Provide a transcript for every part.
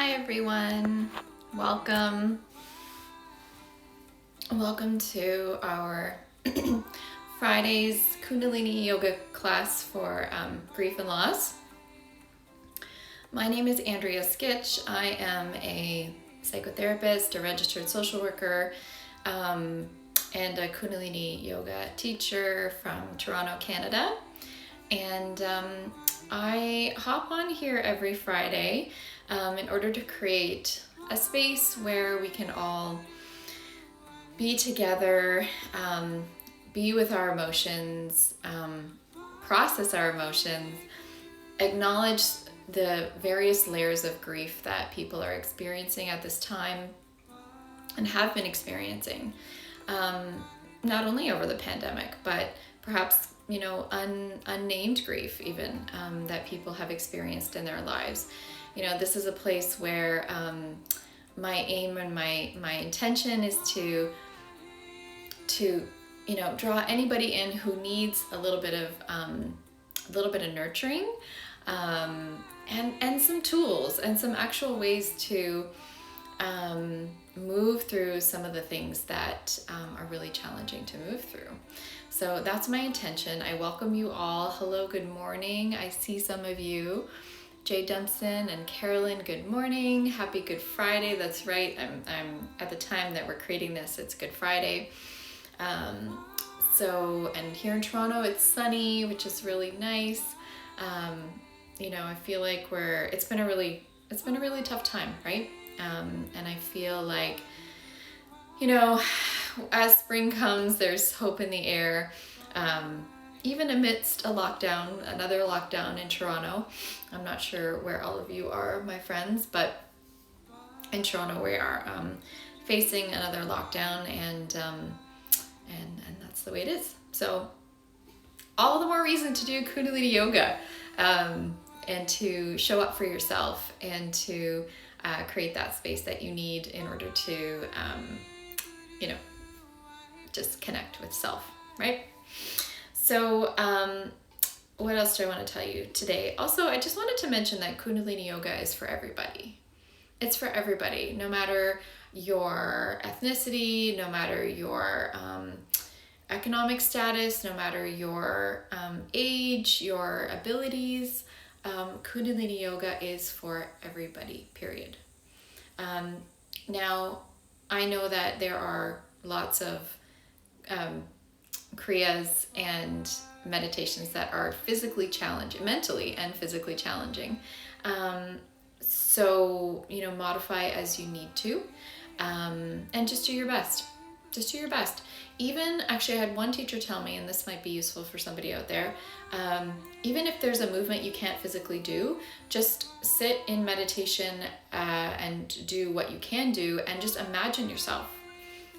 Hi everyone, welcome to our Friday's Kundalini yoga class for grief and loss. My name is Andrea Skitch. I am a psychotherapist, a registered social worker, and a Kundalini yoga teacher from Toronto, Canada. And I hop on here every Friday in order to create a space where we can all be together, be with our emotions, process our emotions, acknowledge the various layers of grief that people are experiencing at this time and have been experiencing, not only over the pandemic, but perhaps unnamed grief even that people have experienced in their lives. This is a place where my aim and my intention is to draw anybody in who needs a little bit of nurturing, and some tools and some actual ways to move through some of the things that are really challenging to move through. So that's my intention. I welcome you all. Hello, good morning. I see some of you. Jay Dumpson and Carolyn, good morning. Happy Good Friday. That's right. I'm at the time that we're creating this, it's Good Friday. And here in Toronto, it's sunny, which is really nice. I feel like it's been a really tough time, right? And I feel like, as spring comes, there's hope in the air. Even amidst another lockdown in Toronto. I'm not sure where all of you are, my friends, but in Toronto we are facing another lockdown, and that's the way it is. So all the more reason to do Kundalini yoga, and to show up for yourself, and to create that space that you need in order to just connect with self, right? So what else do I want to tell you today? Also, I just wanted to mention that Kundalini yoga is for everybody. It's for everybody, no matter your ethnicity, no matter your economic status, no matter your age, your abilities. Kundalini yoga is for everybody, period. Now, I know that there are lots of kriyas and meditations that are physically challenging, mentally and physically challenging. So, modify as you need to, and just do your best. Just do your best. Even, actually, I had one teacher tell me, and this might be useful for somebody out there, even if there's a movement you can't physically do, just sit in meditation and do what you can do, and just imagine yourself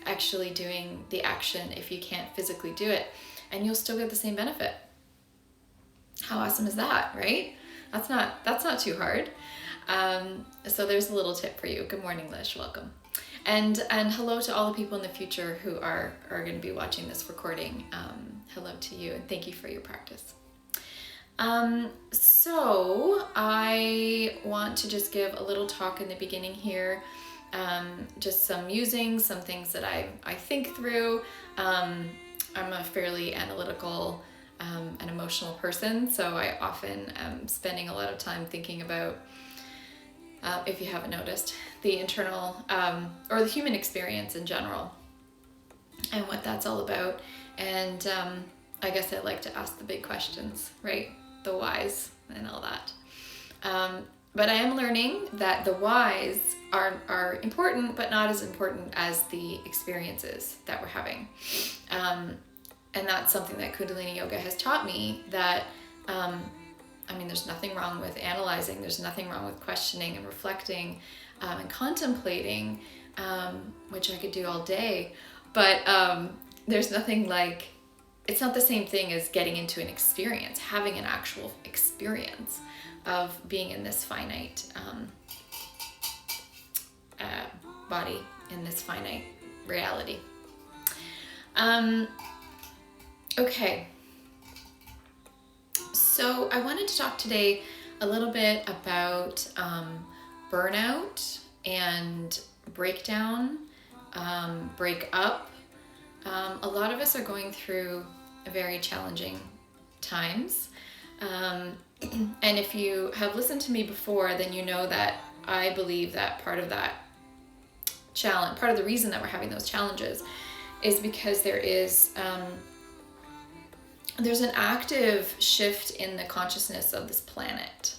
actually doing the action if you can't physically do it, and you'll still get the same benefit. How awesome is that, right? That's not too hard. So there's a little tip for you. Good morning, Lish, welcome. And hello to all the people in the future who are going to be watching this recording. Hello to you, and thank you for your practice. So I want to just give a little talk in the beginning here. Just some musings, some things that I think through. I'm a fairly analytical and emotional person, so I often am spending a lot of time thinking about, if you haven't noticed, the internal or the human experience in general and what that's all about. And I guess I like to ask the big questions, right? The whys and all that. But I am learning that the whys are important, but not as important as the experiences that we're having. And that's something that Kundalini yoga has taught me, that there's nothing wrong with analyzing, there's nothing wrong with questioning and reflecting and contemplating, which I could do all day, but there's nothing like, it's not the same thing as getting into an experience, having an actual experience of being in this finite body, in this finite reality. Okay. So I wanted to talk today a little bit about burnout and breakdown, break up. A lot of us are going through very challenging times. And if you have listened to me before, then you know that I believe that part of that challenge, part of the reason that we're having those challenges is because there's an active shift in the consciousness of this planet.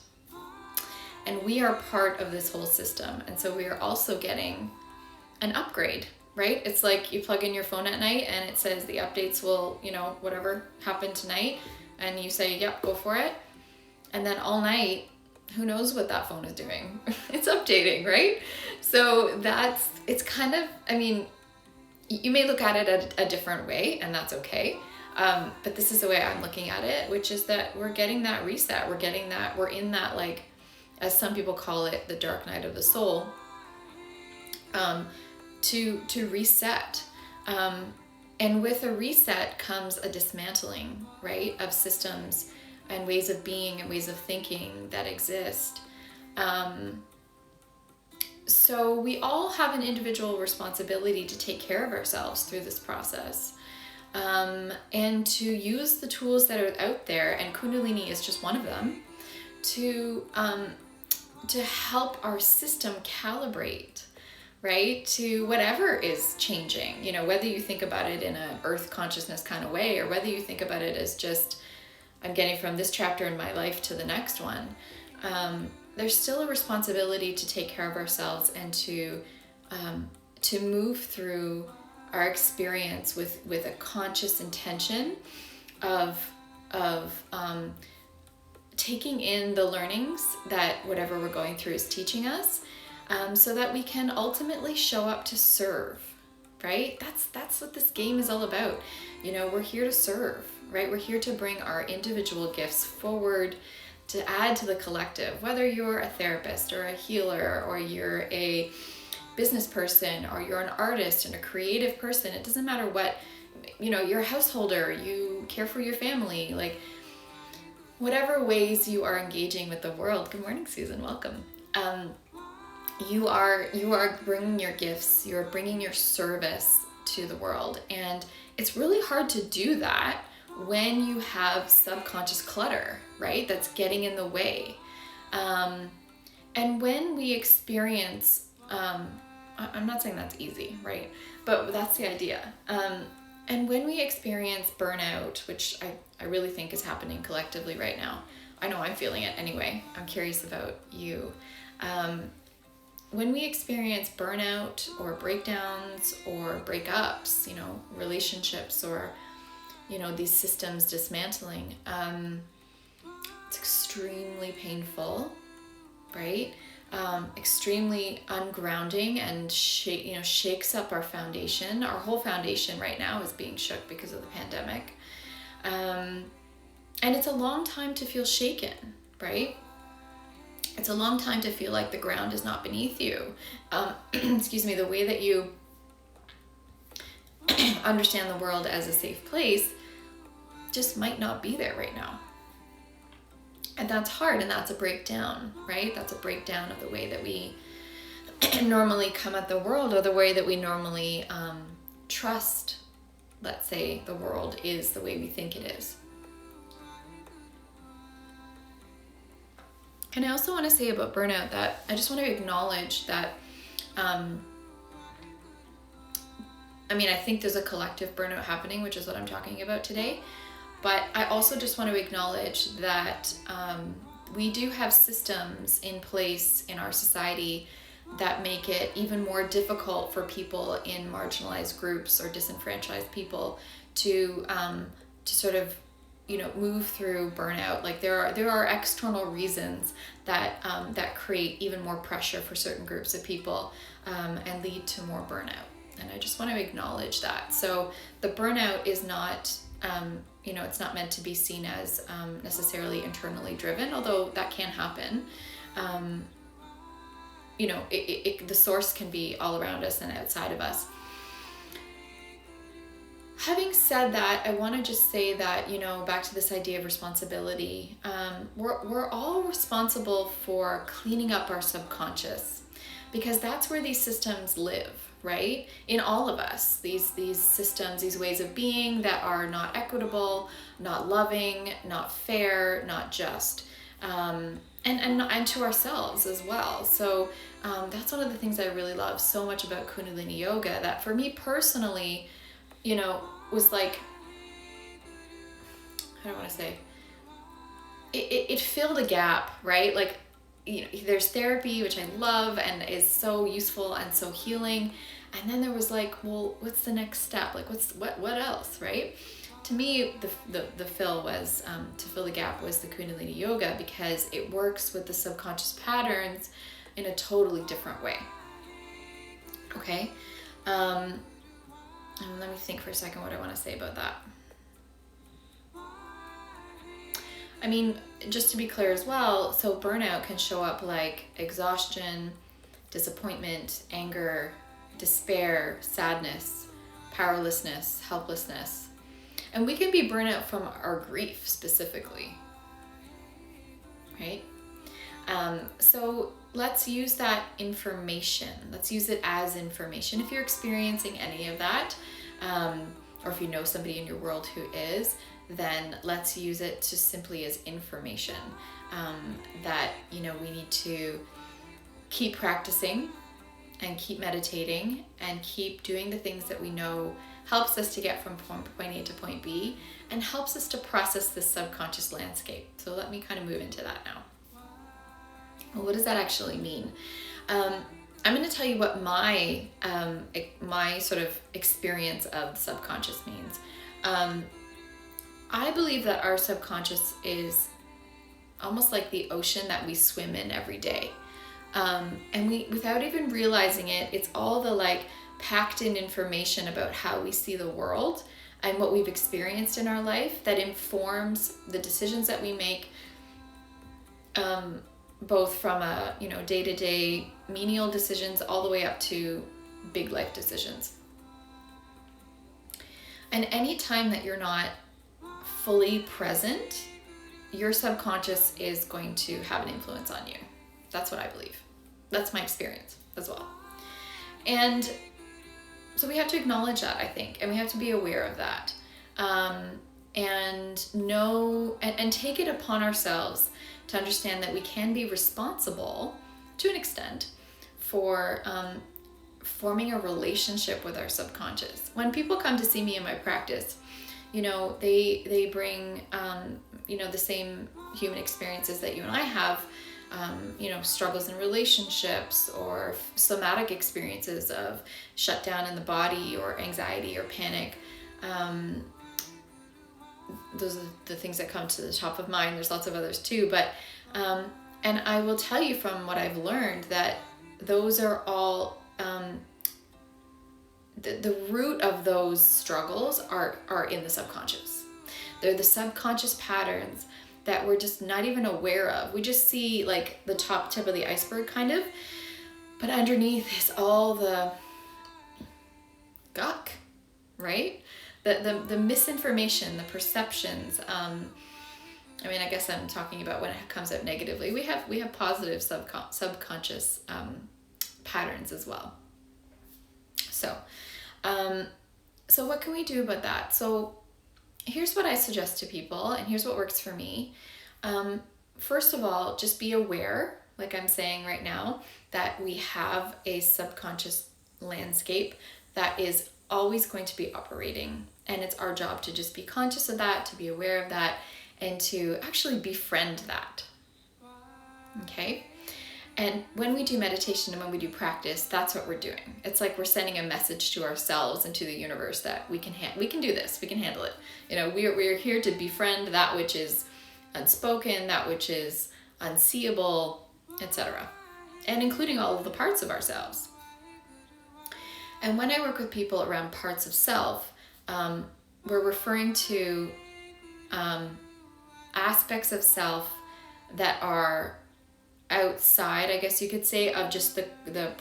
And we are part of this whole system. And so we are also getting an upgrade, right? It's like you plug in your phone at night and it says the updates will, whatever happened tonight. And you say, yep, go for it. And then all night, who knows what that phone is doing? It's updating, right? So it's kind of, you may look at it a different way, and that's okay. But this is the way I'm looking at it, which is that we're getting that reset. We're in that, like, as some people call it, the dark night of the soul, to reset. And with a reset comes a dismantling, right, of systems and ways of being and ways of thinking that exist. So we all have an individual responsibility to take care of ourselves through this process, and to use the tools that are out there, and Kundalini is just one of them, to help our system calibrate, right, to whatever is changing, whether you think about it in an earth consciousness kind of way, or whether you think about it as just, I'm getting from this chapter in my life to the next one. There's still a responsibility to take care of ourselves and to move through our experience with a conscious intention of taking in the learnings that whatever we're going through is teaching us, so that we can ultimately show up to serve, right? That's what this game is all about. We're here to serve, right? We're here to bring our individual gifts forward to add to the collective, whether you're a therapist or a healer, or you're a business person, or you're an artist and a creative person. It doesn't matter what, you're a householder, you care for your family, like whatever ways you are engaging with the world. Good morning, Susan, welcome. You are bringing your gifts, you're bringing your service to the world. And it's really hard to do that when you have subconscious clutter, right? That's getting in the way. And when we experience, I'm not saying that's easy, right? But that's the idea. And when we experience burnout, which I really think is happening collectively right now, I know I'm feeling it anyway. I'm curious about you. When we experience burnout or breakdowns or breakups, relationships, or these systems dismantling, it's extremely painful, right? Extremely ungrounding, and shakes up our foundation. Our whole foundation right now is being shook because of the pandemic. And it's a long time to feel shaken, right? It's a long time to feel like the ground is not beneath you. Excuse me, the way that you understand the world as a safe place just might not be there right now. And that's hard, and that's a breakdown, right? That's a breakdown of the way that we normally come at the world, or the way that we normally trust, let's say, the world is the way we think it is. And I also want to say about burnout that I just want to acknowledge that, I think there's a collective burnout happening, which is what I'm talking about today. But I also just want to acknowledge that we do have systems in place in our society that make it even more difficult for people in marginalized groups or disenfranchised people to sort of move through burnout. Like there are external reasons that create even more pressure for certain groups of people, and lead to more burnout. And I just want to acknowledge that. So the burnout is not, it's not meant to be seen as necessarily internally driven, although that can happen. The source can be all around us and outside of us. having said that, I want to just say that, back to this idea of responsibility, we're all responsible for cleaning up our subconscious, because that's where these systems live, right? In all of us, these systems, these ways of being that are not equitable, not loving, not fair, not just, and to ourselves as well. So that's one of the things I really love so much about Kundalini yoga, that for me personally, was like, I don't want to say, it filled a gap, right? Like, there's therapy, which I love and is so useful and so healing. And then there was like, well, what's the next step? Like, what else, right? To me, the fill was, to fill the gap was the Kundalini yoga, because it works with the subconscious patterns in a totally different way. Okay? And let me think for a second what I want to say about that. I mean, just to be clear as well, so burnout can show up like exhaustion, disappointment, anger, despair, sadness, powerlessness, helplessness. And we can be burnout from our grief specifically, right? So let's use that information. Let's use it as information. If you're experiencing any of that, or if you know somebody in your world who is, then let's use it just simply as information, that, we need to keep practicing and keep meditating and keep doing the things that we know helps us to get from point A to point B and helps us to process this subconscious landscape. So let me kind of move into that now. Well, what does that actually mean? I'm going to tell you what my sort of experience of the subconscious means. I believe that our subconscious is almost like the ocean that we swim in every day. And we, without even realizing it, it's all the like packed in information about how we see the world and what we've experienced in our life that informs the decisions that we make, both from a, day-to-day menial decisions all the way up to big life decisions. And any time that you're not fully present, your subconscious is going to have an influence on you. That's what I believe. That's my experience as well. And so we have to acknowledge that, I think, and we have to be aware of that, and know and take it upon ourselves to understand that we can be responsible to an extent for forming a relationship with our subconscious. When people come to see me in my practice, they bring, the same human experiences that you and I have, struggles in relationships or somatic experiences of shutdown in the body or anxiety or panic. Those are the things that come to the top of mind. There's lots of others too, but, and I will tell you from what I've learned that those are all, the root of those struggles are in the subconscious. They're the subconscious patterns that we're just not even aware of. We just see like the top tip of the iceberg kind of, but underneath is all the gunk, right? The misinformation, the perceptions. I guess I'm talking about when it comes out negatively. We have positive subconscious patterns as well. So what can we do about that? So here's what I suggest to people, and here's what works for me. First of all, just be aware, like I'm saying right now, that we have a subconscious landscape that is always going to be operating. And it's our job to just be conscious of that, to be aware of that, and to actually befriend that. Okay? And when we do meditation and when we do practice, that's what we're doing. It's like we're sending a message to ourselves and to the universe that we can do this, we can handle it. We're here to befriend that which is unspoken, that which is unseeable, etc. And including all of the parts of ourselves. And when I work with people around parts of self, we're referring to aspects of self that are outside, I guess you could say, of just the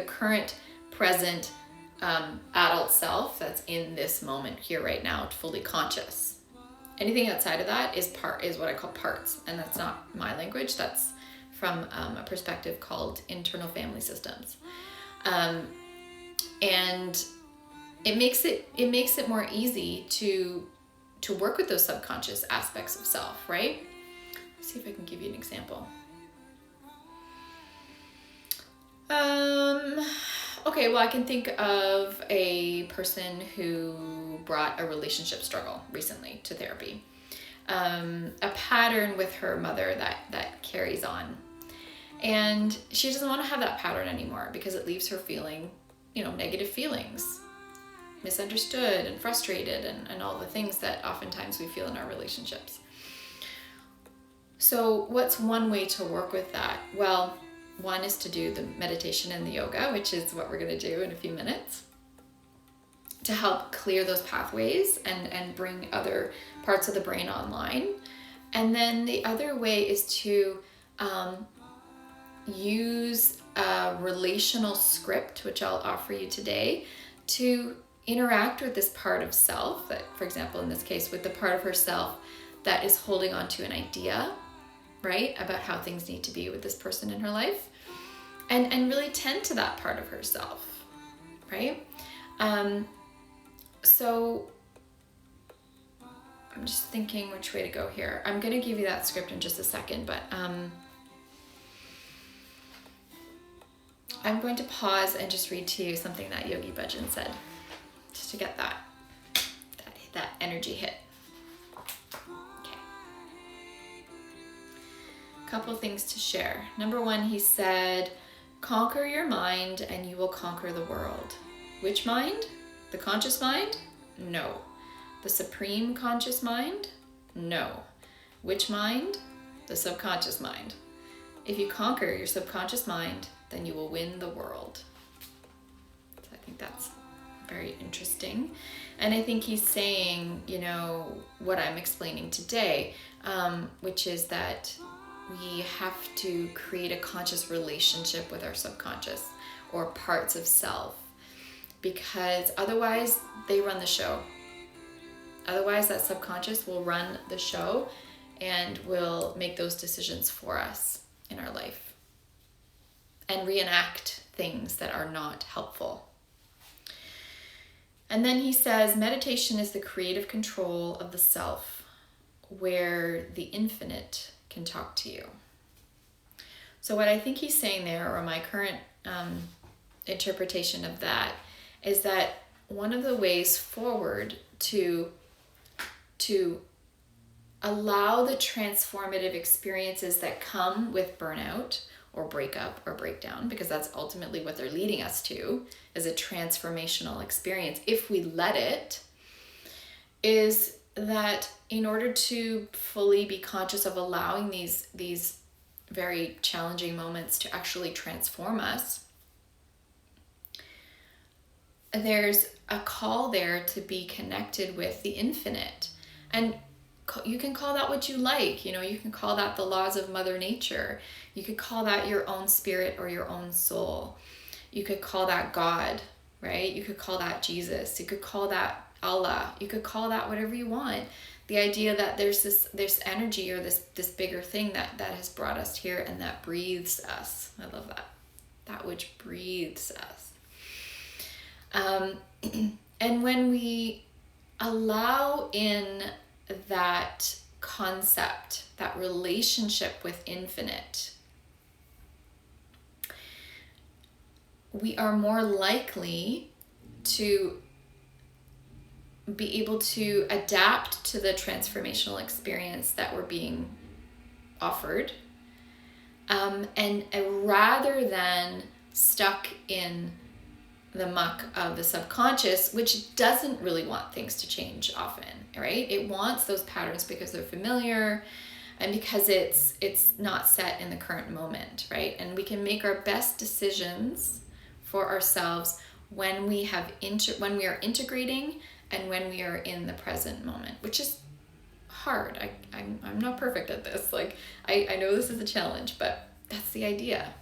current present adult self that's in this moment here right now, fully conscious. Anything outside of that is what I call parts, and that's not my language. That's from a perspective called internal family systems, and it makes it more easy to work with those subconscious aspects of self, right? Let's see if I can give you an example. Okay, well, I can think of a person who brought a relationship struggle recently to therapy. A pattern with her mother that carries on. And she doesn't want to have that pattern anymore because it leaves her feeling, negative feelings, misunderstood and frustrated and all the things that oftentimes we feel in our relationships. So what's one way to work with that? Well, one is to do the meditation and the yoga, which is what we're going to do in a few minutes, to help clear those pathways and bring other parts of the brain online. And then the other way is to use a relational script, which I'll offer you today, to interact with this part of self that, for example, in this case, with the part of herself that is holding on to an idea, right, about how things need to be with this person in her life, and really tend to that part of herself, right? So I'm just thinking which way to go here. I'm going to give you that script in just a second, but I'm going to pause and just read to you something that Yogi Bhajan said, just to get that energy hit. Couple things to share. Number one, he said, conquer your mind and you will conquer the world. Which mind? The conscious mind? No. The supreme conscious mind? No. Which mind? The subconscious mind. If you conquer your subconscious mind, then you will win the world. So I think that's very interesting. And I think he's saying, what I'm explaining today, which is that we have to create a conscious relationship with our subconscious or parts of self, because otherwise they run the show. Otherwise that subconscious will run the show and will make those decisions for us in our life and reenact things that are not helpful. And then he says, meditation is the creative control of the self, where the infinite can talk to you. So what I think he's saying there, or my current interpretation of that, is that one of the ways forward to allow the transformative experiences that come with burnout or breakup or breakdown, because that's ultimately what they're leading us to, is a transformational experience, if we let it, is that in order to fully be conscious of allowing these very challenging moments to actually transform us, there's a call there to be connected with the infinite. And you can call that what you like. You can call that the laws of Mother Nature. You could call that your own spirit or your own soul. You could call that God, right? You could call that Jesus. You could call that Allah. You could call that whatever you want. The idea that there's this energy or this bigger thing that has brought us here and that breathes us. I love that. That which breathes us. And when we allow in that concept, that relationship with infinite, we are more likely to be able to adapt to the transformational experience that we're being offered, and rather than stuck in the muck of the subconscious, which doesn't really want things to change often, right? It wants those patterns because they're familiar and because it's not set in the current moment, right? And we can make our best decisions for ourselves when we when we are integrating and when we are in the present moment, which is hard. I'm not perfect at this. I know this is a challenge, but that's the idea,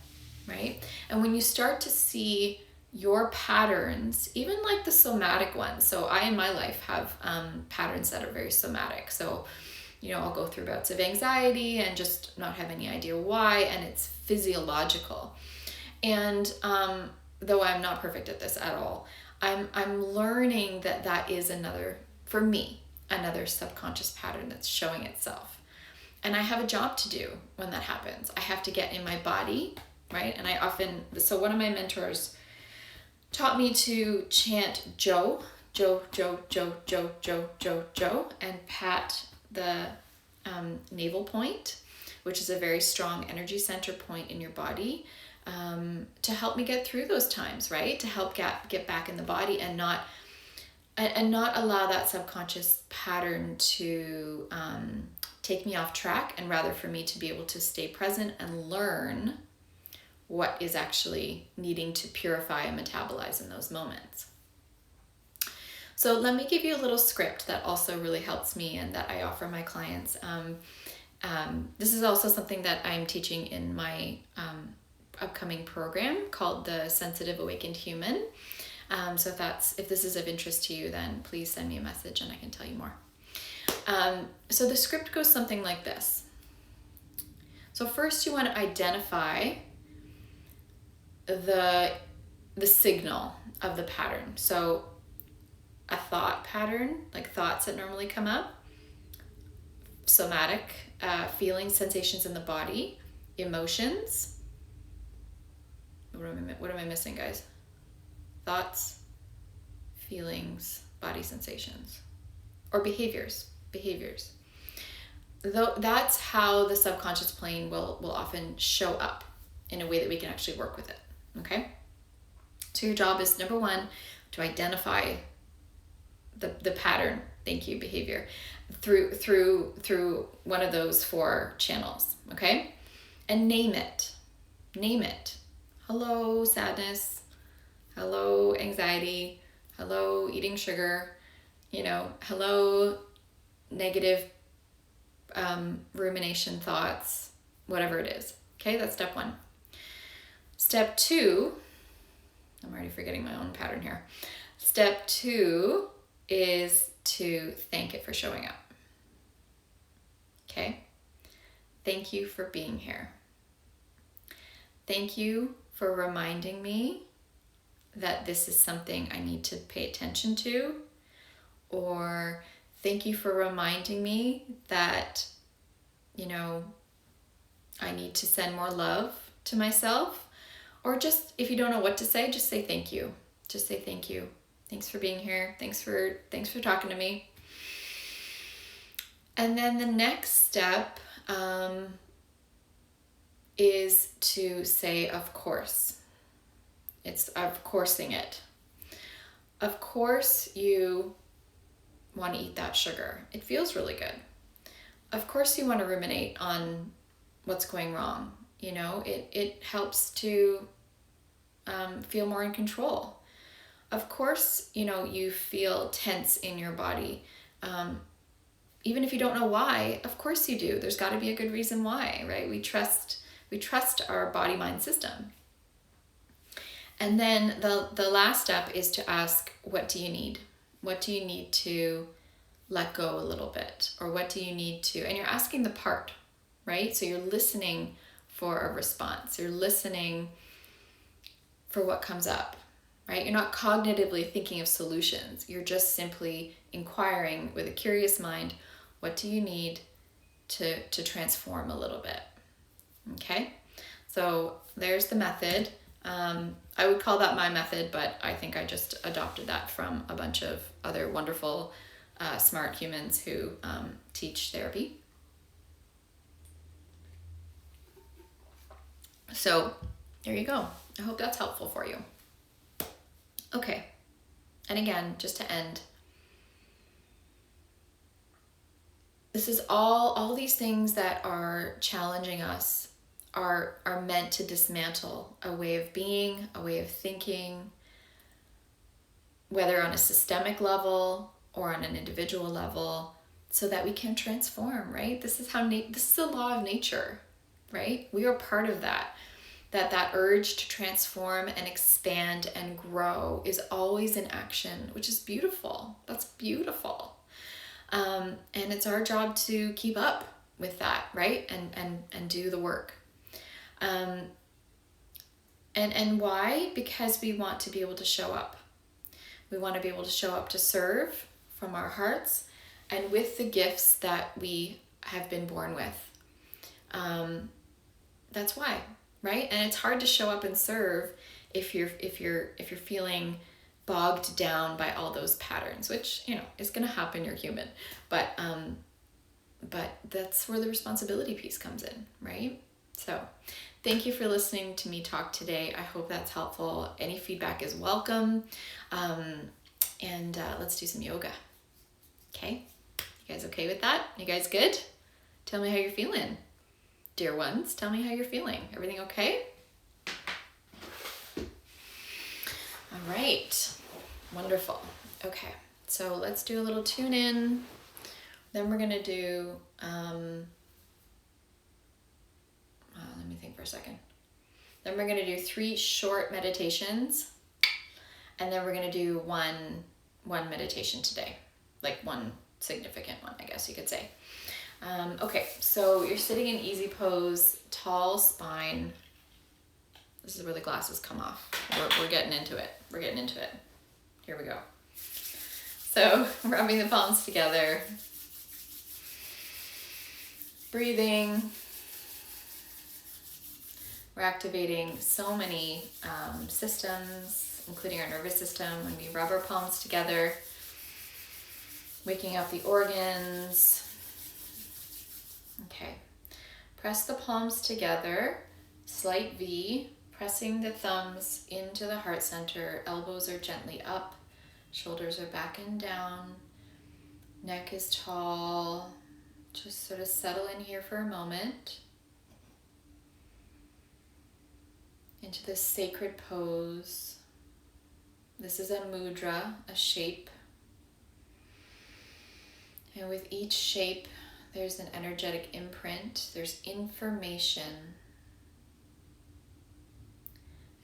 right? And when you start to see your patterns, even like the somatic ones. So I, in my life, have patterns that are very somatic. So, I'll go through bouts of anxiety and just not have any idea why, and it's physiological. And though I'm not perfect at this at all, I'm learning that is another, for me, another subconscious pattern that's showing itself. And I have a job to do when that happens. I have to get in my body, right? And so one of my mentors taught me to chant Jo, Jo, Jo, Jo, Jo, Jo, Jo, Jo, and pat the navel point, which is a very strong energy center point in your body, to help me get through those times, right? To help get back in the body and not allow that subconscious pattern to take me off track, and rather for me to be able to stay present and learn what is actually needing to purify and metabolize in those moments. So let me give you a little script that also really helps me and that I offer my clients. This is also something that I'm teaching in my upcoming program called the Sensitive Awakened Human. So if this is of interest to you, then please send me a message and I can tell you more. So the script goes something like this. So first you want to identify the signal of the pattern. So a thought pattern, like thoughts that normally come up, somatic feelings, sensations in the body, emotions. What am I missing, guys? Thoughts, feelings, body sensations, or behaviors. Though that's how the subconscious plane will often show up in a way that we can actually work with it. Okay? So your job is, number one, to identify the pattern, behavior, through one of those 4 channels, okay? And name it. Hello, sadness. Hello, anxiety. Hello, eating sugar. Hello, negative rumination thoughts, whatever it is. Okay, that's step 1. Step 2, I'm already forgetting my own pattern here. Step 2 is to thank it for showing up. Okay? Thank you for being here. Thank you for reminding me that this is something I need to pay attention to. Or thank you for reminding me that, I need to send more love to myself. Or just, if you don't know what to say, just say thank you. Just say thank you. Thanks for being here. Thanks for talking to me. And then the next step is to say, of course. It's of coursing it. Of course you want to eat that sugar. It feels really good. Of course you want to ruminate on what's going wrong. It helps to feel more in control. Of course, you feel tense in your body. Even if you don't know why, of course you do. There's got to be a good reason why, right? We trust our body-mind system. And then the last step is to ask, what do you need? What do you need to let go a little bit? Or what do you need to, and you're asking the part, right? So you're listening for a response. You're listening for what comes up, right? You're not cognitively thinking of solutions. You're just simply inquiring with a curious mind, what do you need to transform a little bit? Okay? So there's the method. I would call that my method, but I think I just adopted that from a bunch of other wonderful, smart humans who teach therapy. So there you go. I hope that's helpful for you. Okay. And again, just to end, this is all these things that are challenging us are meant to dismantle a way of being, a way of thinking, whether on a systemic level or on an individual level, so that we can transform, right? This is this is the law of nature, right? We are part of that. that urge to transform and expand and grow is always in action, which is beautiful. That's beautiful. And it's our job to keep up with that, right? And do the work. And why? Because we want to be able to show up. We want to be able to show up to serve from our hearts and with the gifts that we have been born with. That's why, right? And it's hard to show up and serve if you're feeling bogged down by all those patterns, which, you know, is going to happen. You're human, but that's where the responsibility piece comes in, right? So thank you for listening to me talk today. I hope that's helpful. Any feedback is welcome. And let's do some yoga. Okay? You guys okay with that? You guys good? Tell me how you're feeling. Dear ones, tell me how you're feeling. Everything okay? All right. Wonderful. Okay. So let's do a little tune in. Then we're going to do, let me think for a second. Then we're going to do 3 short meditations. And then we're going to do one meditation today. Like one significant one, I guess you could say. Okay, so you're sitting in easy pose, tall spine. This is where the glasses come off. We're getting into it. We're getting into it. Here we go. So rubbing the palms together. Breathing. We're activating so many systems, including our nervous system, when we rub our palms together. Waking up the organs. Okay. Press the palms together. Slight V. Pressing the thumbs into the heart center. Elbows are gently up. Shoulders are back and down. Neck is tall. Just sort of settle in here for a moment. Into this sacred pose. This is a mudra, a shape. And with each shape, there's an energetic imprint. There's information.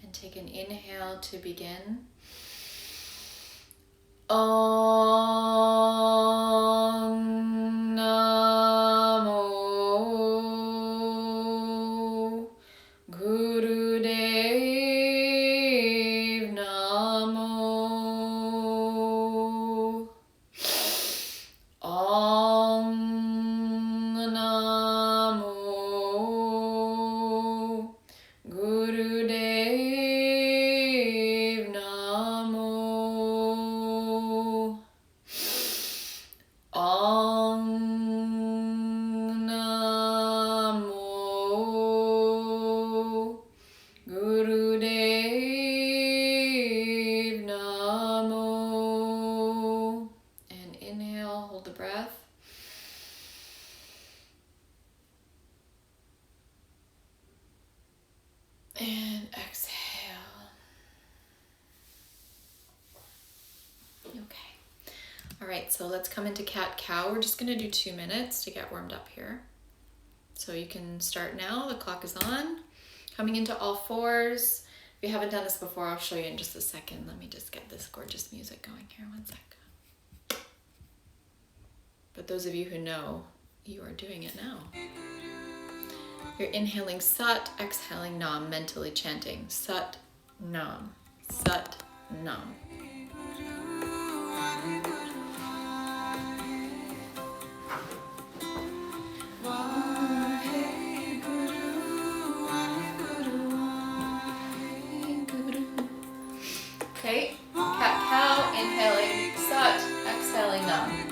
And take an inhale to begin. Om Namo Gurudev Namo. Om Namo Gurudev Namo. Om Namo Gurudev Namo. And inhale, hold the breath. And exhale. Okay. All right, so let's come into cat-cow. We're just gonna do 2 minutes to get warmed up here. So you can start now, the clock is on. Coming into all fours. If you haven't done this before, I'll show you in just a second. Let me just get this gorgeous music going here, 1 sec. But those of you who know, you are doing it now. You're inhaling Sat, exhaling Nam, mentally chanting Sat Nam, Sat Nam. Okay, cat-cow, inhaling Sat, exhaling Nam.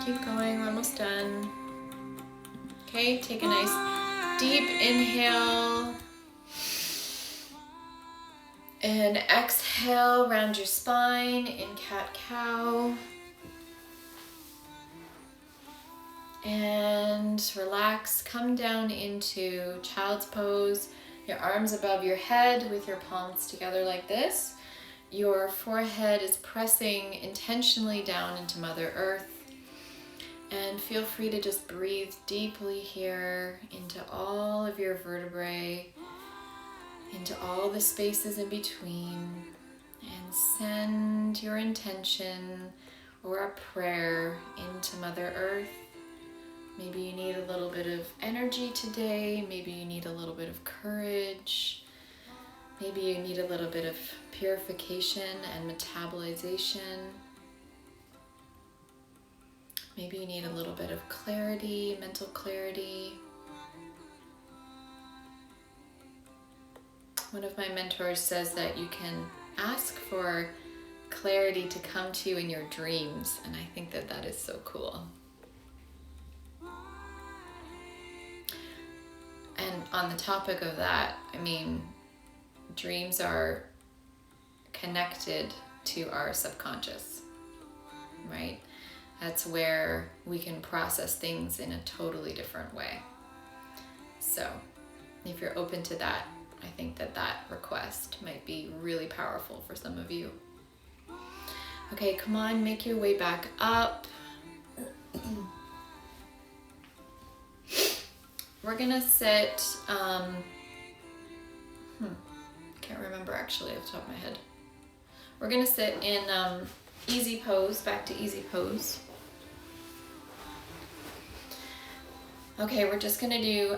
Keep going, we're almost done. Okay, take a nice deep inhale. And exhale, round your spine in cat-cow. And relax, come down into child's pose. Your arms above your head with your palms together like this. Your forehead is pressing intentionally down into Mother Earth. And feel free to just breathe deeply here into all of your vertebrae, into all the spaces in between, and send your intention or a prayer into Mother Earth. Maybe you need a little bit of energy today. Maybe you need a little bit of courage. Maybe you need a little bit of purification and metabolization. Maybe you need a little bit of clarity, mental clarity. One of my mentors says that you can ask for clarity to come to you in your dreams, and I think that that is so cool. And on the topic of that, I mean, dreams are connected to our subconscious, right? That's where we can process things in a totally different way. So if you're open to that, I think that that request might be really powerful for some of you. Okay, come on, make your way back up. We're gonna sit, can't remember actually off the top of my head. We're gonna sit in easy pose, back to easy pose. Okay, we're just gonna do,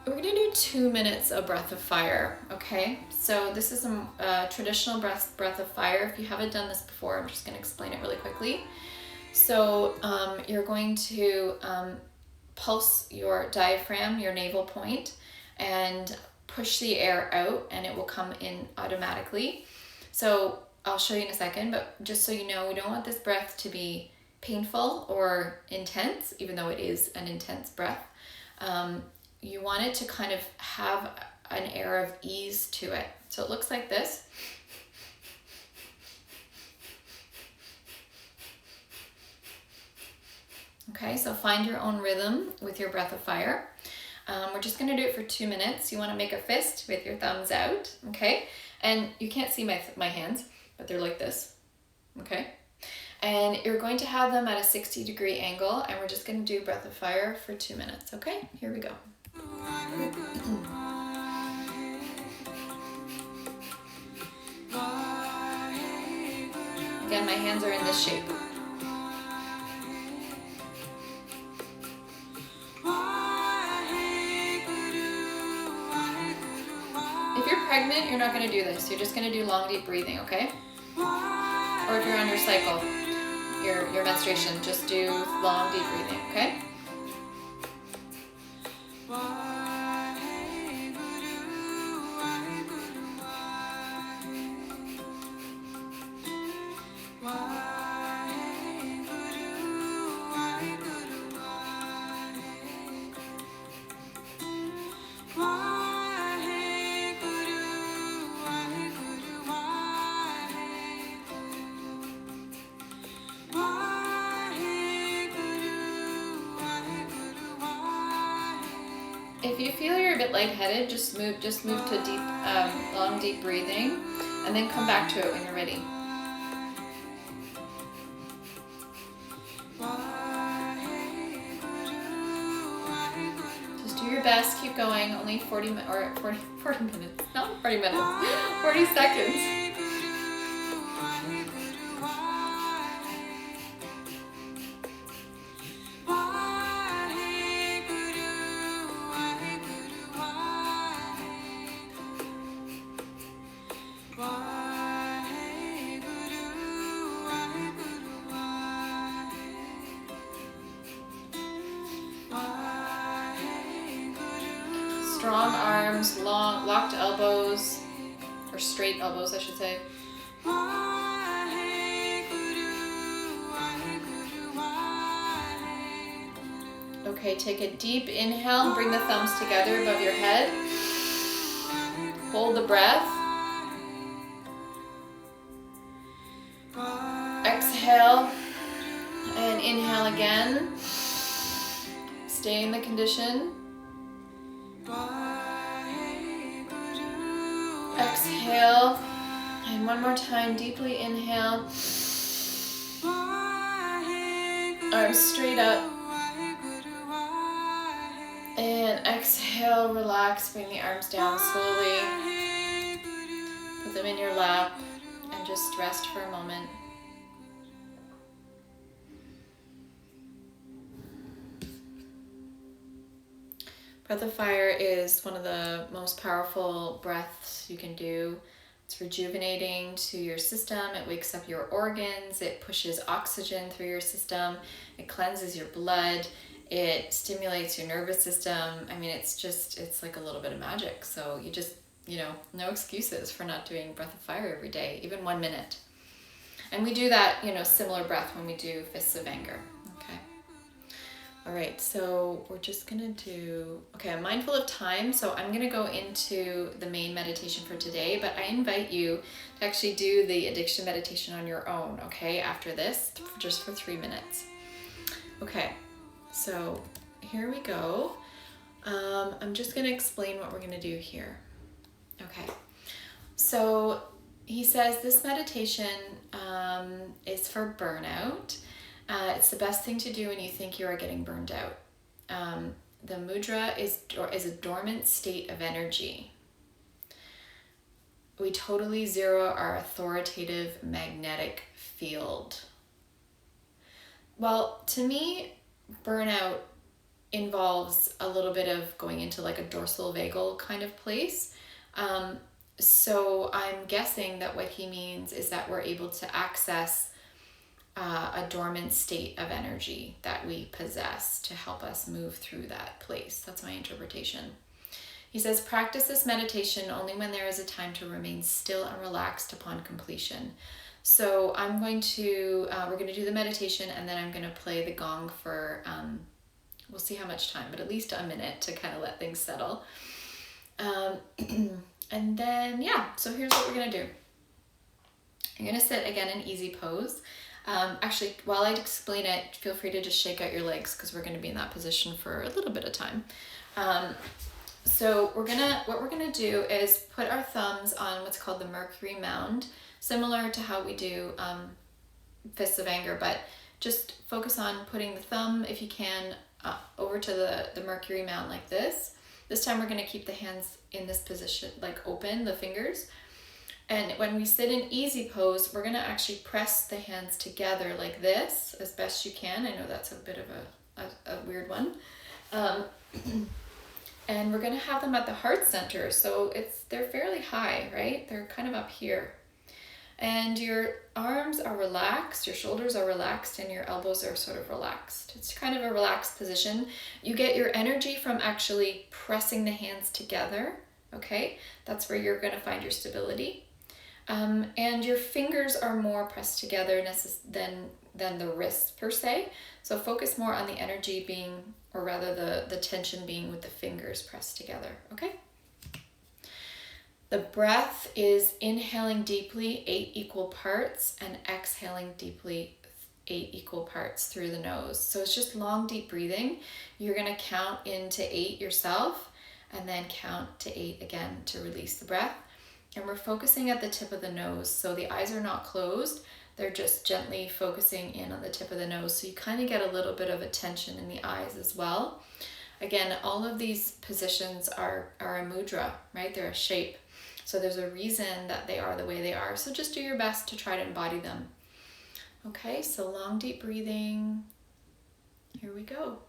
we're gonna do 2 minutes of breath of fire, okay? So this is a traditional breath of fire. If you haven't done this before, I'm just gonna explain it really quickly. So you're going to pulse your diaphragm, your navel point, and push the air out, and it will come in automatically. So I'll show you in a second, but just so you know, we don't want this breath to be painful or intense, even though it is an intense breath. You want it to kind of have an air of ease to it. So it looks like this. Okay, so find your own rhythm with your breath of fire. We're just gonna do it for 2 minutes. You wanna make a fist with your thumbs out, okay? And you can't see my hands, but they're like this, okay? And you're going to have them at a 60-degree angle, and we're just gonna do breath of fire for 2 minutes, okay? Here we go. Again, my hands are in this shape. If you're pregnant, you're not going to do this. You're just going to do long, deep breathing, okay? Or if you're on your cycle, your menstruation, just do long, deep breathing, okay? If you feel you're a bit lightheaded, just move to deep, long, deep breathing, and then come back to it when you're ready. Just do your best, keep going. Only 40 minutes, not 40 minutes, 40 seconds. Strong arms, long, locked elbows, or straight elbows, I should say. Okay, take a deep inhale, bring the thumbs together above your head. Hold the breath. Exhale and inhale again. Stay in the condition. Exhale. And one more time, deeply inhale. Arms straight up. And exhale, relax, bring the arms down slowly. Put them in your lap and just rest for a moment. Breath of fire is one of the most powerful breaths you can do. It's rejuvenating to your system. It wakes up your organs. It pushes oxygen through your system. It cleanses your blood. It stimulates your nervous system. I mean, it's like a little bit of magic. So you just, no excuses for not doing breath of fire every day, even 1 minute. And we do that, similar breath when we do fists of anger. Okay. All right, so we're just gonna do, I'm mindful of time, so I'm gonna go into the main meditation for today, but I invite you to actually do the addiction meditation on your own, okay, after this, just for 3 minutes. Okay, so here we go. I'm just gonna explain what we're gonna do here. Okay, so he says this meditation is for burnout. It's the best thing to do when you think you are getting burned out. The mudra is a dormant state of energy. We totally zero our authoritative magnetic field. Well, to me, burnout involves a little bit of going into like a dorsal vagal kind of place. So I'm guessing that what he means is that we're able to access a dormant state of energy that we possess to help us move through that place. That's my interpretation. He says, practice this meditation only when there is a time to remain still and relaxed upon completion. So I'm going to, we're going to do the meditation, and then I'm going to play the gong for, we'll see how much time, but at least a minute to kind of let things settle. And then, so here's what we're going to do. I'm going to sit again in easy pose. Actually, while I explain it, feel free to just shake out your legs because we're going to be in that position for a little bit of time. So what we're gonna do is put our thumbs on what's called the Mercury Mound, similar to how we do fists of anger, but just focus on putting the thumb, if you can, over to the Mercury Mound like this. This time we're gonna keep the hands in this position, like open, the fingers. And when we sit in easy pose, we're gonna actually press the hands together like this as best you can. I know that's a bit of a weird one. And we're gonna have them at the heart center. So they're fairly high, right? They're kind of up here. And your arms are relaxed, your shoulders are relaxed, and your elbows are sort of relaxed. It's kind of a relaxed position. You get your energy from actually pressing the hands together, okay? That's where you're gonna find your stability. And your fingers are more pressed together than the wrists per se. So focus more on the energy being, or rather the tension being with the fingers pressed together, okay? The breath is inhaling deeply 8 equal parts and exhaling deeply 8 equal parts through the nose. So it's just long, deep breathing. You're gonna count into 8 yourself and then count to 8 again to release the breath. And we're focusing at the tip of the nose. So the eyes are not closed. They're just gently focusing in on the tip of the nose. So you kind of get a little bit of a tension in the eyes as well. Again, all of these positions are a mudra, right? They're a shape. So there's a reason that they are the way they are. So just do your best to try to embody them. Okay, so long, deep breathing. Here we go.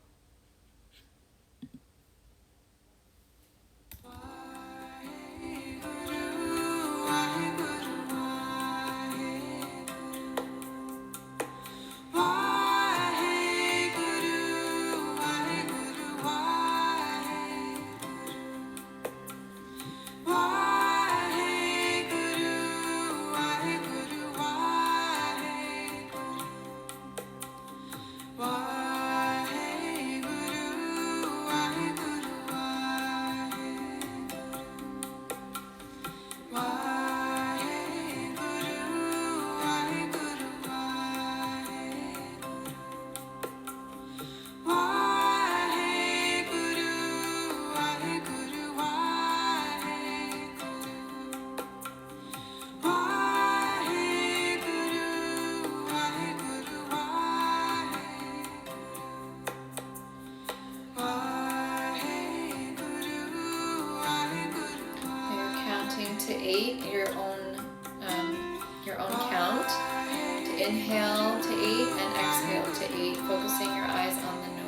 to 8, your own count. To inhale to 8 and exhale to 8, focusing your eyes on the nose.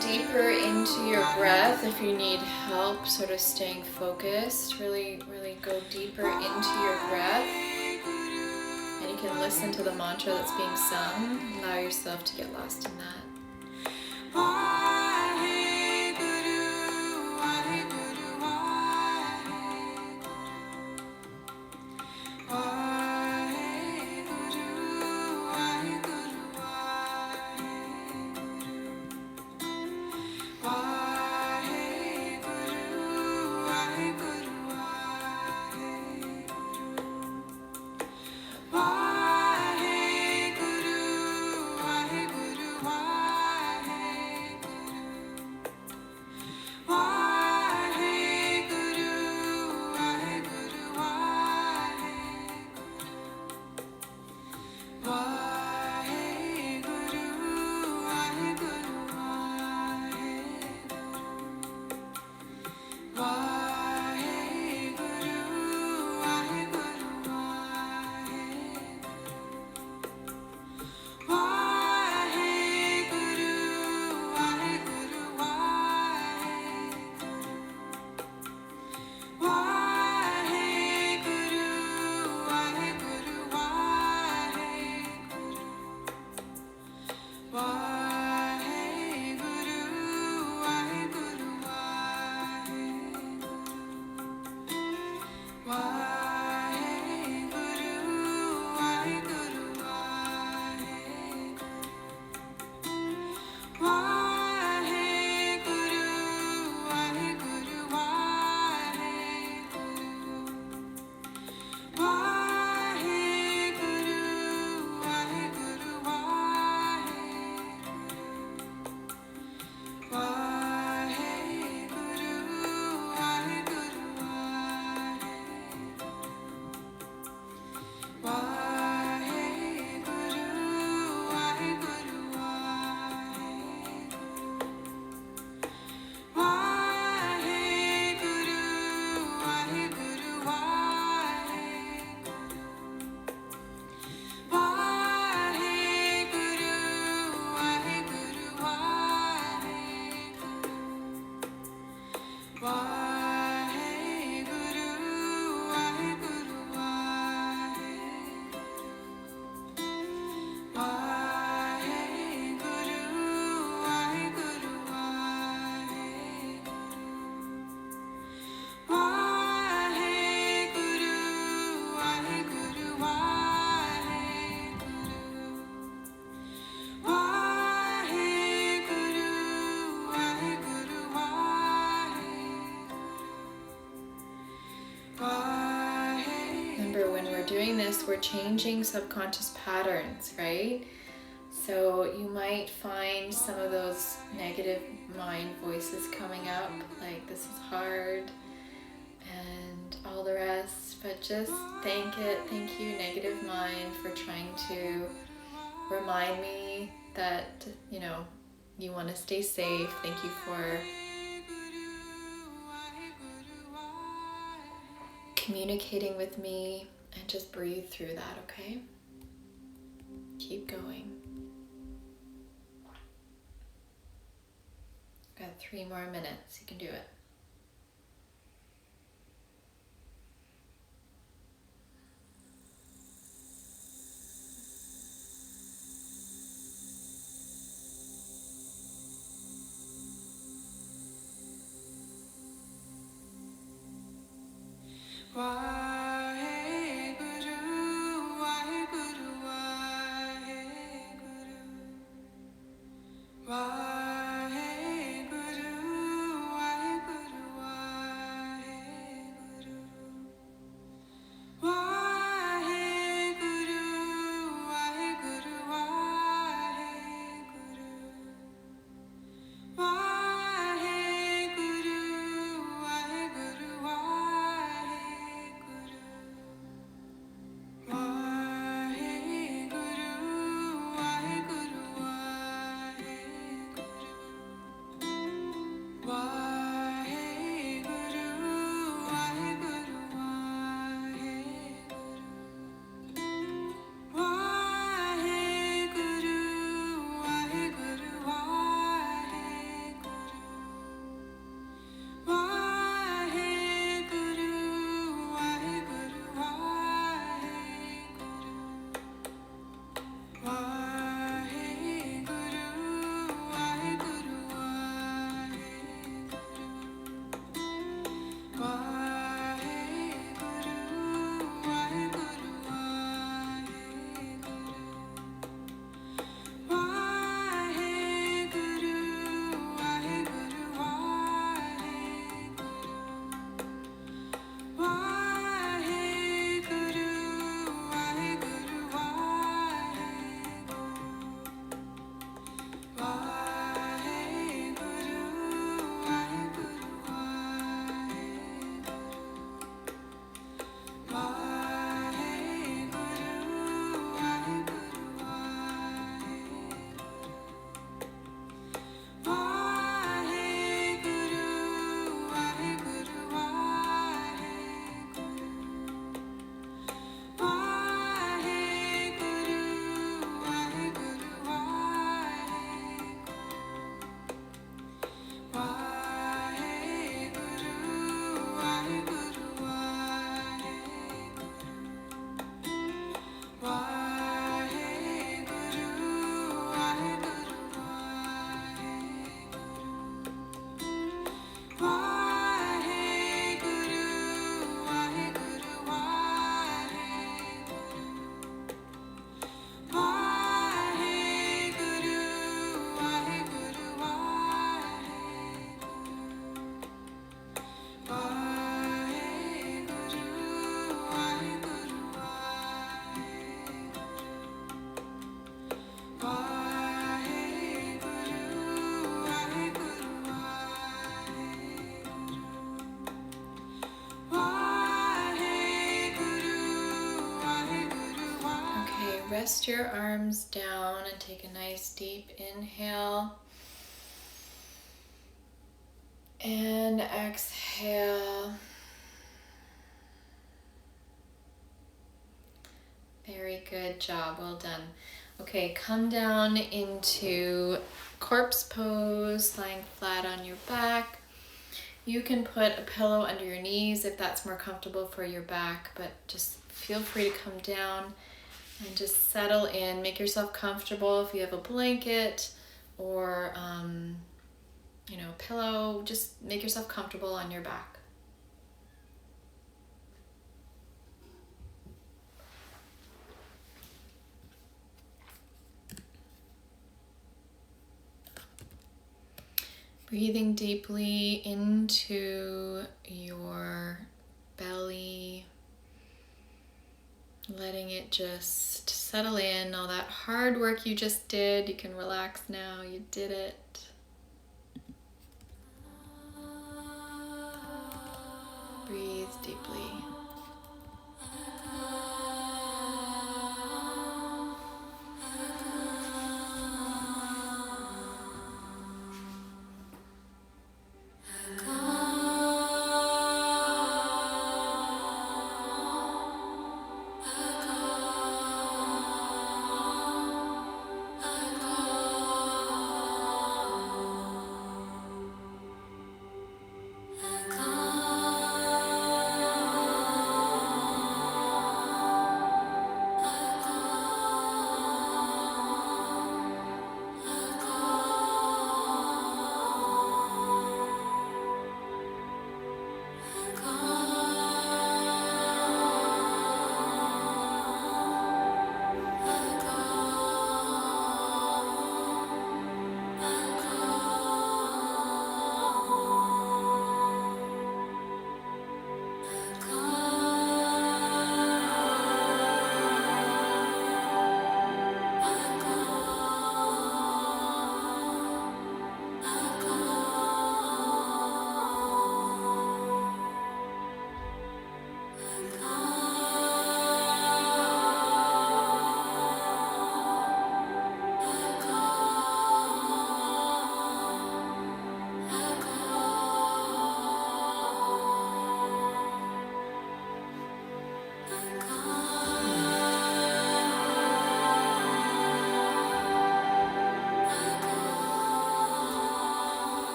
Deeper into your breath if you need help sort of staying focused. Really go deeper into your breath, and you can listen to the mantra that's being sung. Allow yourself to get lost in that. we're doing this, we're changing subconscious patterns, right? So you might find some of those negative mind voices coming up, like this is hard and all the rest, but just thank you, negative mind, for trying to remind me that, you want to stay safe. Thank you for communicating with me, and just breathe through that, okay? Keep going. Got 3 more minutes. You can do it. Rest your arms down and take a nice deep inhale. And exhale. Very good job. Well done. Okay, come down into corpse pose, lying flat on your back. You can put a pillow under your knees if that's more comfortable for your back, but just feel free to come down and just settle in. Make yourself comfortable. If you have a blanket or pillow, just make yourself comfortable on your back. Breathing deeply into your belly letting it just settle in. All that hard work you just did, you can relax now. You did it. Breathe deeply.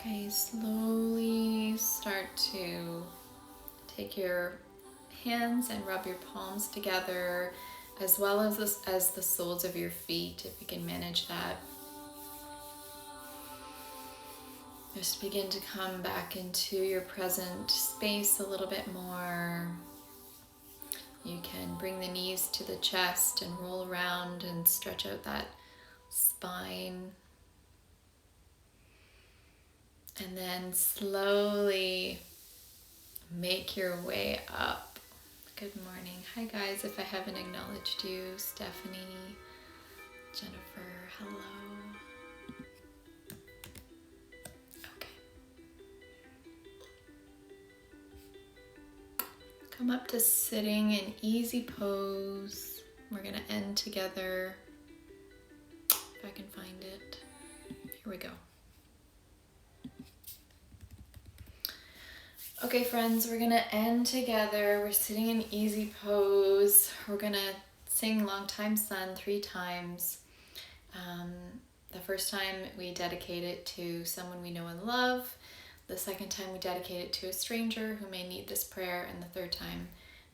Okay, slowly start to take your hands and rub your palms together, as well as the soles of your feet, if you can manage that. Just begin to come back into your present space a little bit more. You can bring the knees to the chest and roll around and stretch out that spine. And then slowly make your way up. Good morning. Hi guys, if I haven't acknowledged you, Stephanie, Jennifer, hello. Okay. Come up to sitting in easy pose. We're gonna end together. If I can find it. Here we go. Okay friends, we're gonna end together. We're sitting in easy pose. We're gonna sing Long Time Sun 3 times. The first time we dedicate it to someone we know and love. The second time we dedicate it to a stranger who may need this prayer. And the third time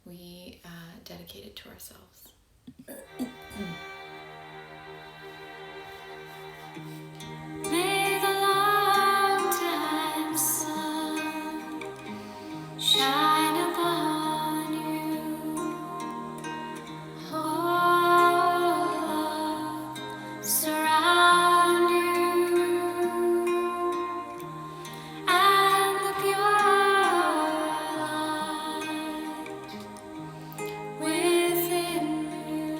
we dedicate it to ourselves. May the long time sun shine upon you, all love surround you, and the pure light within you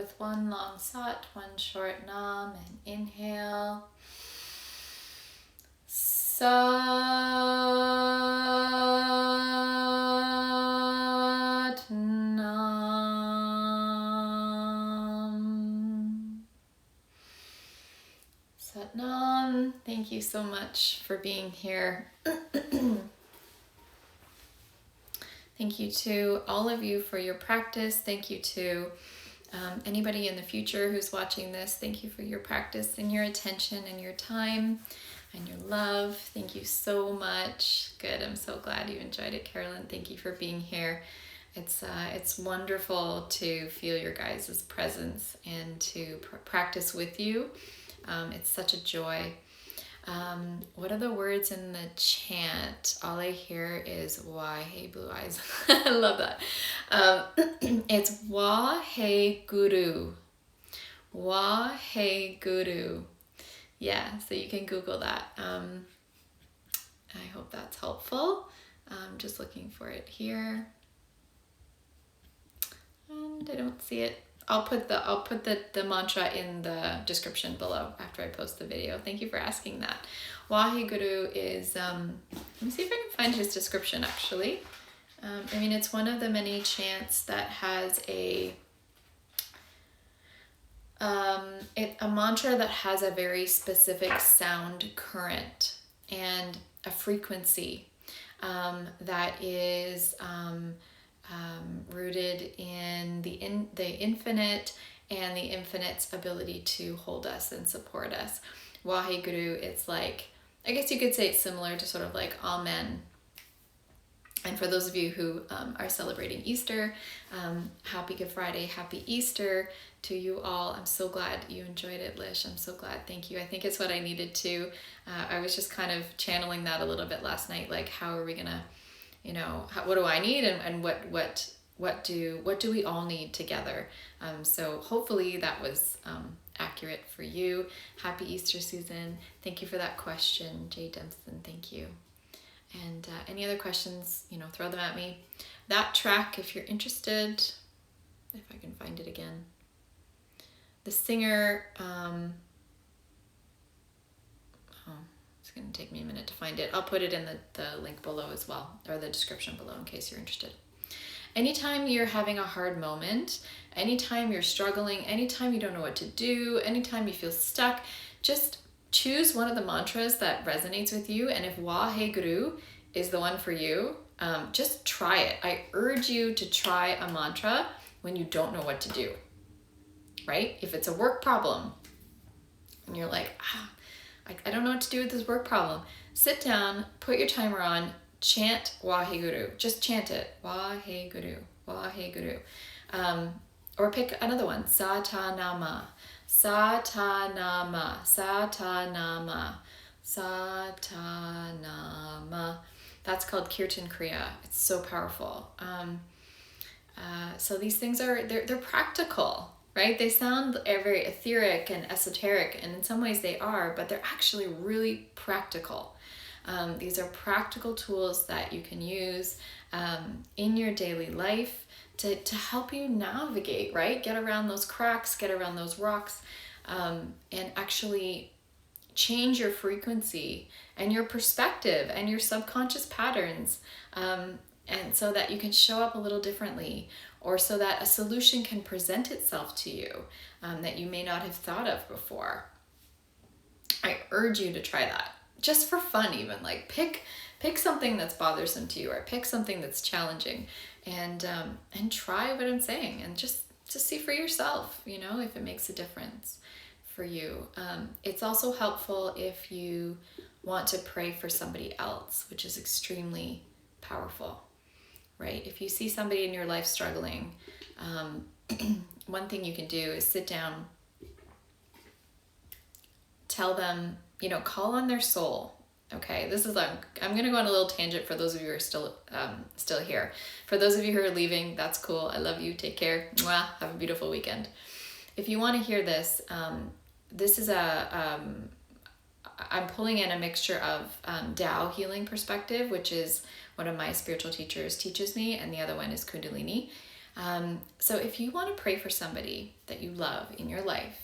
with one long sat, one short nam, and inhale. Sat nam. Sat nam. Thank you so much for being here. Thank you to all of you for your practice. Thank you to anybody in the future who's watching this. Thank you for your practice and your attention and your time and your love. Thank you so much. Good. I'm so glad you enjoyed it, Carolyn. Thank you for being here. It's wonderful to feel your guys' presence and to practice with you. It's such a joy. What are the words in the chant? All I hear is why hey blue eyes. I love that. It's wah hey guru. Wah hey guru. Yeah, so you can Google that. I hope that's helpful. I'm just looking for it here. And I don't see it. I'll put the mantra in the description below after I post the video. Thank you for asking that. Waheguru is, let me see if I can find his description actually. I mean, it's one of the many chants that has a mantra that has a very specific sound current and a frequency that is rooted in the infinite and the infinite's ability to hold us and support us. Waheguru, it's like, I guess you could say it's similar to sort of like Amen. And for those of you who are celebrating Easter, happy Good Friday, happy Easter to you all. I'm so glad you enjoyed it, Lish. I'm so glad. Thank you. I think it's what I needed to. I was just kind of channeling that a little bit last night. Like, how are we gonna, what do I need, and what do we all need together? So hopefully that was accurate for you. Happy Easter, Susan. Thank you for that question, Jay Dempson. Thank you. And any other questions, throw them at me. That track, if you're interested, if I can find it again. The singer, it's going to take me a minute to find it. I'll put it in the link below as well, or the description below in case you're interested. Anytime you're having a hard moment, anytime you're struggling, anytime you don't know what to do, anytime you feel stuck, just choose one of the mantras that resonates with you. And if Waheguru is the one for you, just try it. I urge you to try a mantra when you don't know what to do, right? If it's a work problem and you're like, I don't know what to do with this work problem, sit down, put your timer on, chant Waheguru. Just chant it. Waheguru, Waheguru. Or pick another one. Satanama, Satanama, Satanama, Satanama. That's called Kirtan Kriya. It's so powerful. So these things they're practical, right? They sound very etheric and esoteric, and in some ways they are, but they're actually really practical. These are practical tools that you can use in your daily life to help you navigate, right? Get around those cracks, get around those rocks, and actually change your frequency and your perspective and your subconscious patterns, and so that you can show up a little differently, or so that a solution can present itself to you that you may not have thought of before. I urge you to try that, just for fun even. Like pick something that's bothersome to you, or pick something that's challenging, and try what I'm saying, and just see for yourself, if it makes a difference for you. It's also helpful if you want to pray for somebody else, which is extremely powerful, right? If you see somebody in your life struggling, one thing you can do is sit down, tell them, call on their soul. Okay, this is I'm gonna go on a little tangent for those of you who are still here. For those of you who are leaving, that's cool. I love you. Take care. Mwah. Have a beautiful weekend. If you want to hear this, this is I'm pulling in a mixture of Tao healing perspective, which is one of my spiritual teachers teaches me, and the other one is Kundalini. So if you want to pray for somebody that you love in your life,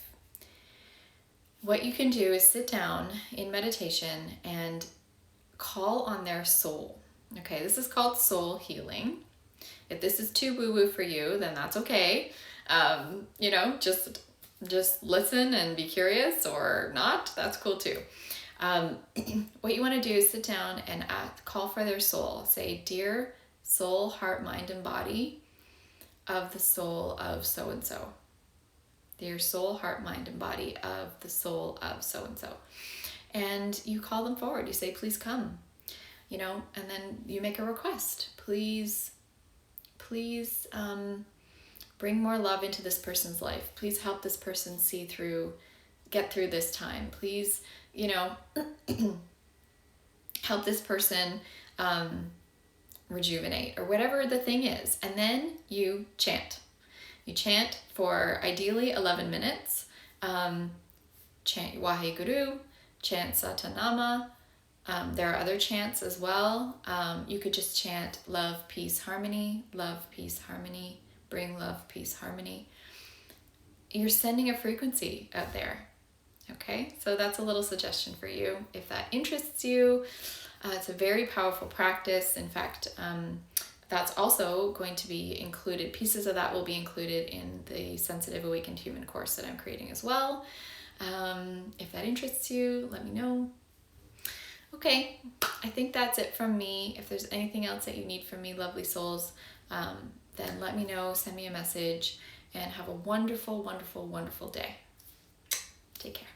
what you can do is sit down in meditation and call on their soul. Okay, this is called soul healing. If this is too woo-woo for you, then that's okay. Just listen and be curious, or not. That's cool too. What you want to do is sit down and call for their soul. Say, dear soul, heart, mind, and body of the soul of so-and-so. Dear soul, heart, mind, and body of the soul of so-and-so. And you call them forward. You say, please come, and then you make a request. Please, bring more love into this person's life. Please help this person get through this time. Please, help this person rejuvenate, or whatever the thing is. And then you chant. You chant for ideally 11 minutes. Chant Waheguru, chant Satanama. There are other chants as well. You could just chant love, peace, harmony, bring love, peace, harmony. You're sending a frequency out there. Okay, so that's a little suggestion for you. If that interests you, it's a very powerful practice. In fact, that's also going to be included. Pieces of that will be included in the Sensitive Awakened Human course that I'm creating as well. If that interests you, let me know. Okay, I think that's it from me. If there's anything else that you need from me, lovely souls, then let me know, send me a message, and have a wonderful, wonderful, wonderful day. Take care.